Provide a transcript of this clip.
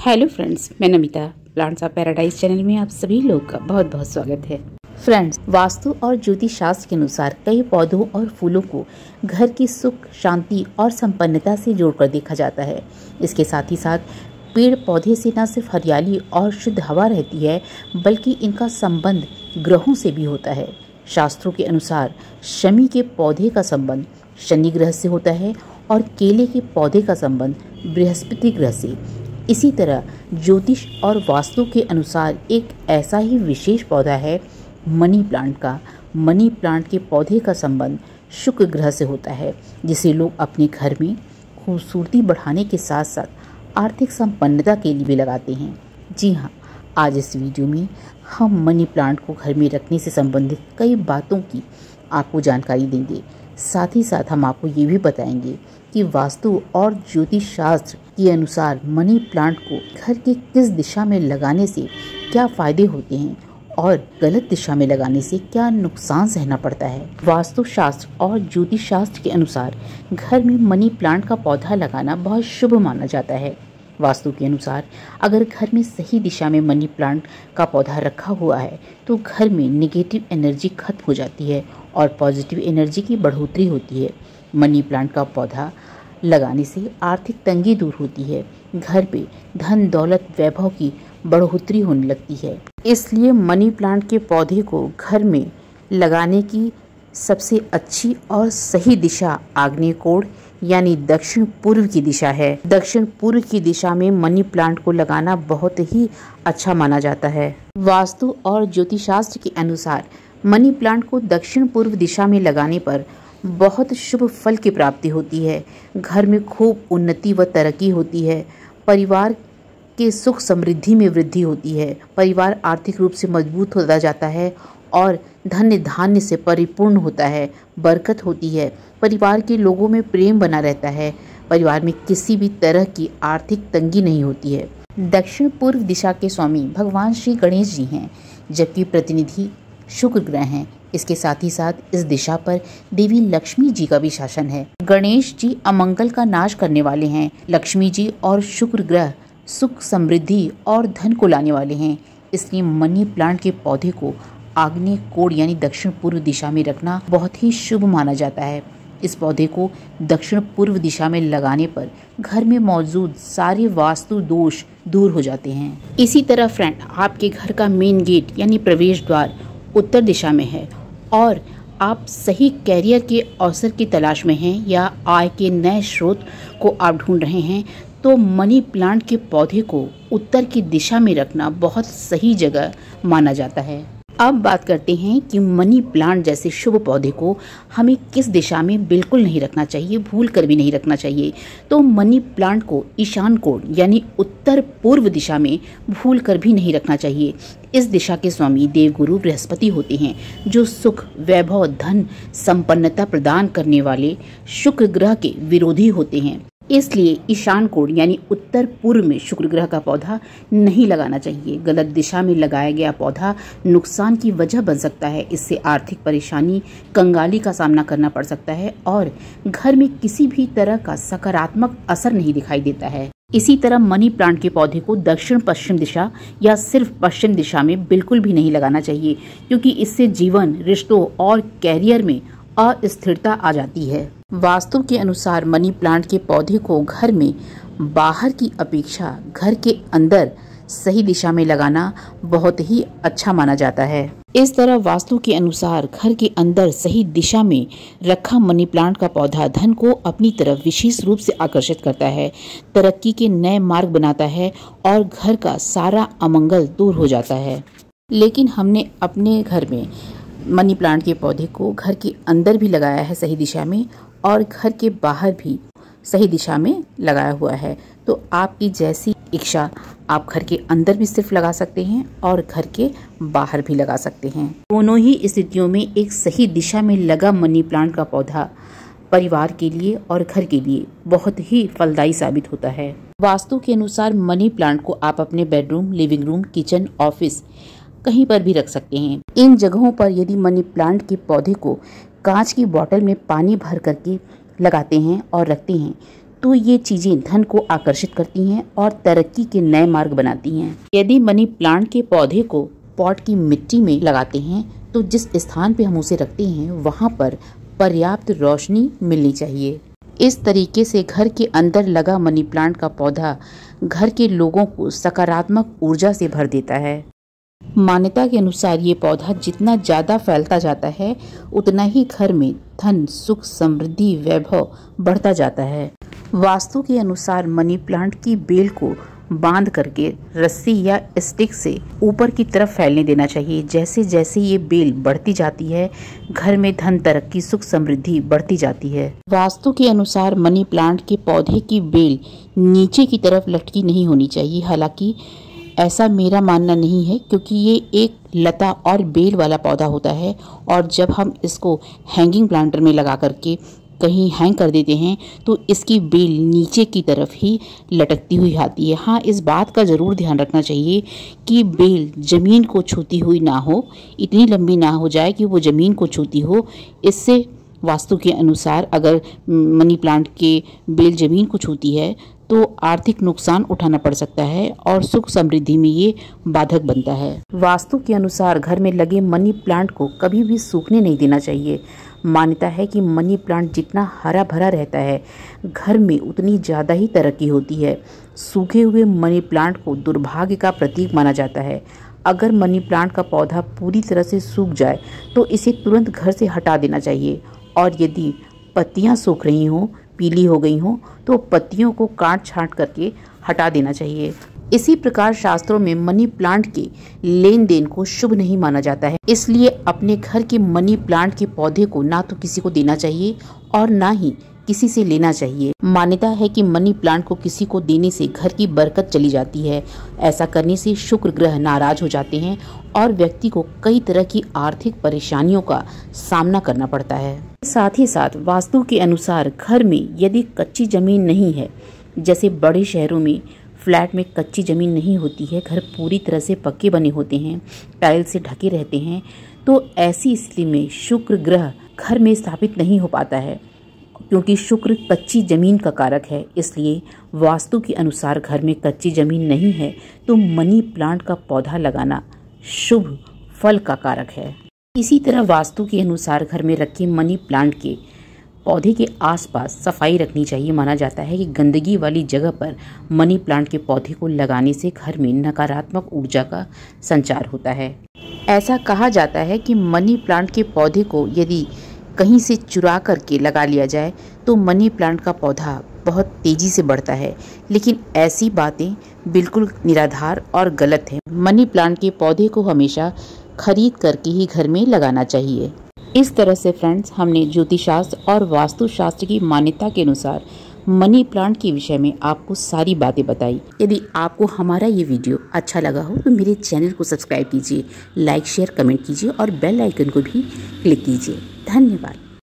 Hello friends, मैं Namita. Plants of paradise channel में आप सभी लोग का बहुत बहुत स्वागत है। फ्रेंड्स, वास्तु और ज्योतिष शास्त्र के अनुसार कई पौधों और फूलों को घर की सुख, शांति और संपन्नता से जोड़कर देखा जाता है। इसके साथ ही साथ पेड़ पौधे से न सिर्फ हरियाली और शुद्ध हवा रहती है, बल्कि इनका संबंध ग्रहों से भी होता है। शास्त्रों के अनुसार शमी के पौधे का संबंध शनि ग्रह से होता है और केले के पौधे का संबंध बृहस्पति ग्रह से। इसी तरह ज्योतिष और वास्तु के अनुसार एक ऐसा ही विशेष पौधा है मनी प्लांट का। मनी प्लांट के पौधे का संबंध शुक्र ग्रह से होता है, जिसे लोग अपने घर में खूबसूरती बढ़ाने के साथ साथ आर्थिक संपन्नता के लिए भी लगाते हैं। जी हाँ, आज इस वीडियो में हम मनी प्लांट को घर में रखने से संबंधित कई बातों की आपको जानकारी देंगे। साथ ही साथ हम आपको ये भी बताएंगे कि वास्तु और ज्योतिष शास्त्र के अनुसार मनी प्लांट को घर के किस दिशा में लगाने से क्या फायदे होते हैं और गलत दिशा में लगाने से क्या नुकसान सहना पड़ता है। वास्तु शास्त्र और ज्योतिष शास्त्र के अनुसार घर में मनी प्लांट का पौधा लगाना बहुत शुभ माना जाता है। वास्तु के अनुसार अगर घर में सही दिशा में मनी प्लांट का पौधा रखा हुआ है तो घर में नेगेटिव एनर्जी खत्म हो जाती है और पॉजिटिव एनर्जी की बढ़ोतरी होती है। मनी प्लांट का पौधा लगाने से आर्थिक तंगी दूर होती है, घर पे धन दौलत वैभव की बढ़ोतरी होने लगती है। इसलिए मनी प्लांट के पौधे को घर में लगाने की सबसे अच्छी और सही दिशा आग्नेय कोण यानी दक्षिण पूर्व की दिशा है। दक्षिण पूर्व की दिशा में मनी प्लांट को लगाना बहुत ही अच्छा माना जाता है। वास्तु और ज्योतिष शास्त्र के अनुसार मनी प्लांट को दक्षिण पूर्व दिशा में लगाने पर बहुत शुभ फल की प्राप्ति होती है। घर में खूब उन्नति व तरक्की होती है। परिवार के सुख समृद्धि में वृद्धि होती है। परिवार आर्थिक रूप से मजबूत होता जाता है और धन्य धान्य से परिपूर्ण होता है। बरकत होती है। परिवार के लोगों में प्रेम बना रहता है। परिवार में किसी भी तरह की आर्थिक तंगी नहीं होती है। दक्षिण पूर्व दिशा के स्वामी भगवान श्री गणेश जी हैं, जबकि प्रतिनिधि शुक्र ग्रह हैं। इसके साथ ही साथ इस दिशा पर देवी लक्ष्मी जी का भी शासन है। गणेश जी अमंगल का नाश करने वाले हैं। लक्ष्मी जी और शुक्र ग्रह सुख समृद्धि और धन को लाने वाले हैं। इसलिए मनी प्लांट के पौधे को आग्नेय कोण यानी दक्षिण पूर्व दिशा में रखना बहुत ही शुभ माना जाता है। इस पौधे को दक्षिण पूर्व दिशा में लगाने पर घर में मौजूद सारे वास्तु दोष दूर हो जाते हैं। इसी तरह फ्रेंड, आपके घर का मेन गेट यानी प्रवेश द्वार उत्तर दिशा में है और आप सही कैरियर के अवसर की तलाश में हैं या आय के नए स्रोत को आप ढूंढ रहे हैं, तो मनी प्लांट के पौधे को उत्तर की दिशा में रखना बहुत सही जगह माना जाता है। अब बात करते हैं कि मनी प्लांट जैसे शुभ पौधे को हमें किस दिशा में बिल्कुल नहीं रखना चाहिए, भूल कर भी नहीं रखना चाहिए। तो मनी प्लांट को ईशान कोण यानी उत्तर पूर्व दिशा में भूल कर भी नहीं रखना चाहिए। इस दिशा के स्वामी देवगुरु बृहस्पति होते हैं, जो सुख, वैभव, धन, संपन्नता प्रदान करने वाले शुक्र ग्रह के विरोधी होते हैं। इसलिए ईशान कोण यानी उत्तर पूर्व में शुक्र ग्रह का पौधा नहीं लगाना चाहिए। गलत दिशा में लगाया गया पौधा नुकसान की वजह बन सकता है। इससे आर्थिक परेशानी, कंगाली का सामना करना पड़ सकता है और घर में किसी भी तरह का सकारात्मक असर नहीं दिखाई देता है। इसी तरह मनी प्लांट के पौधे को दक्षिण पश्चिम दिशा या सिर्फ पश्चिम दिशा में बिल्कुल भी नहीं लगाना चाहिए, क्योंकि इससे जीवन, रिश्तों और कैरियर में अस्थिरता आ जाती है। वास्तु के अनुसार मनी प्लांट के पौधे को घर में बाहर की अपेक्षा घर के अंदर सही दिशा में लगाना बहुत ही अच्छा माना जाता है। इस तरह वास्तु के अनुसार घर के अंदर सही दिशा में रखा मनी प्लांट का पौधा धन को अपनी तरफ विशेष रूप से आकर्षित करता है, तरक्की के नए मार्ग बनाता है और घर का सारा अमंगल दूर हो जाता है। लेकिन हमने अपने घर में मनी प्लांट के पौधे को घर के अंदर भी लगाया है सही दिशा में और घर के बाहर भी सही दिशा में लगाया हुआ है। तो आपकी जैसी इच्छा, आप घर के अंदर भी सिर्फ लगा सकते हैं और घर के बाहर भी लगा सकते हैं। दोनों ही स्थितियों में एक सही दिशा में लगा मनी प्लांट का पौधा परिवार के लिए और घर के लिए बहुत ही फलदायी साबित होता है। वास्तु के अनुसार मनी प्लांट को आप अपने bedroom, living room, kitchen, office कहीं पर भी रख सकते हैं। इन जगहों पर यदि मनी प्लांट के पौधे को कांच की बोतल में पानी भर करके लगाते हैं और रखते हैं तो ये चीजें धन को आकर्षित करती हैं और तरक्की के नए मार्ग बनाती हैं। यदि मनी प्लांट के पौधे को पॉट की मिट्टी में लगाते हैं तो जिस स्थान पे हम उसे रखते हैं वहाँ पर पर्याप्त रोशनी मिलनी चाहिए। इस तरीके से घर के अंदर लगा मनी प्लांट का पौधा घर के लोगों को सकारात्मक ऊर्जा से भर देता है। मान्यता के अनुसार ये पौधा जितना ज्यादा फैलता जाता है उतना ही घर में धन, सुख, समृद्धि, वैभव बढ़ता जाता है। वास्तु के अनुसार मनी प्लांट की बेल को बांध करके रस्सी या स्टिक से ऊपर की तरफ फैलने देना चाहिए। जैसे जैसे ये बेल बढ़ती जाती है घर में धन, तरक्की, सुख, समृद्धि बढ़ती जाती है। वास्तु के अनुसार मनी प्लांट के पौधे की बेल नीचे की तरफ लटकी नहीं होनी चाहिए। हालांकि ऐसा मेरा मानना नहीं है क्योंकि ये एक लता और बेल वाला पौधा होता है और जब हम इसको हैंगिंग प्लांटर में लगा करके कहीं हैंग कर देते हैं तो इसकी बेल नीचे की तरफ ही लटकती हुई आती है। हाँ, इस बात का ज़रूर ध्यान रखना चाहिए कि बेल ज़मीन को छूती हुई ना हो, इतनी लंबी ना हो जाए कि वो ज़मीन को छूती हो। इससे वास्तु के अनुसार अगर मनी प्लांट के बेल ज़मीन को छूती है तो आर्थिक नुकसान उठाना पड़ सकता है और सुख समृद्धि में ये बाधक बनता है। वास्तु के अनुसार घर में लगे मनी प्लांट को कभी भी सूखने नहीं देना चाहिए। मान्यता है कि मनी प्लांट जितना हरा भरा रहता है घर में उतनी ज़्यादा ही तरक्की होती है। सूखे हुए मनी प्लांट को दुर्भाग्य का प्रतीक माना जाता है। अगर मनी प्लांट का पौधा पूरी तरह से सूख जाए तो इसे तुरंत घर से हटा देना चाहिए और यदि पत्तियां सूख रही हों, पीली हो गई हों तो पत्तियों को काट छांट करके हटा देना चाहिए। इसी प्रकार शास्त्रों में मनी प्लांट के लेन देन को शुभ नहीं माना जाता है, इसलिए अपने घर के मनी प्लांट के पौधे को ना तो किसी को देना चाहिए और ना ही किसी से लेना चाहिए। मान्यता है कि मनी प्लांट को किसी को देने से घर की बरकत चली जाती है। ऐसा करने से शुक्र ग्रह नाराज हो जाते हैं और व्यक्ति को कई तरह की आर्थिक परेशानियों का सामना करना पड़ता है। साथ ही साथ वास्तु के अनुसार घर में यदि कच्ची जमीन नहीं है, जैसे बड़े शहरों में फ्लैट में कच्ची जमीन नहीं होती है, घर पूरी तरह से पक्के बने होते हैं, टाइल से ढके रहते हैं, तो ऐसी स्थिति में शुक्र ग्रह घर में स्थापित नहीं हो पाता है क्योंकि शुक्र कच्ची जमीन का कारक है। इसलिए वास्तु के अनुसार घर में कच्ची जमीन नहीं है तो मनी प्लांट का पौधा लगाना शुभ फल का कारक है। इसी तरह वास्तु के अनुसार घर में रखे मनी प्लांट के पौधे के आसपास सफाई रखनी चाहिए। माना जाता है कि गंदगी वाली जगह पर मनी प्लांट के पौधे को लगाने से घर में नकारात्मक ऊर्जा का संचार होता है। ऐसा कहा जाता है कि मनी प्लांट के पौधे को यदि कहीं से चुरा करके लगा लिया जाए तो मनी प्लांट का पौधा बहुत तेजी से बढ़ता है, लेकिन ऐसी बातें बिल्कुल निराधार और गलत है। मनी प्लांट के पौधे को हमेशा खरीद करके ही घर में लगाना चाहिए। इस तरह से फ्रेंड्स, हमने ज्योतिषशास्त्र और वास्तुशास्त्र की मान्यता के अनुसार मनी प्लांट के विषय में आपको सारी बातें बताई। यदि आपको हमारा ये वीडियो अच्छा लगा हो तो मेरे चैनल को सब्सक्राइब कीजिए, लाइक, शेयर, कमेंट कीजिए और बेल आइकन को भी क्लिक कीजिए। धन्यवाद।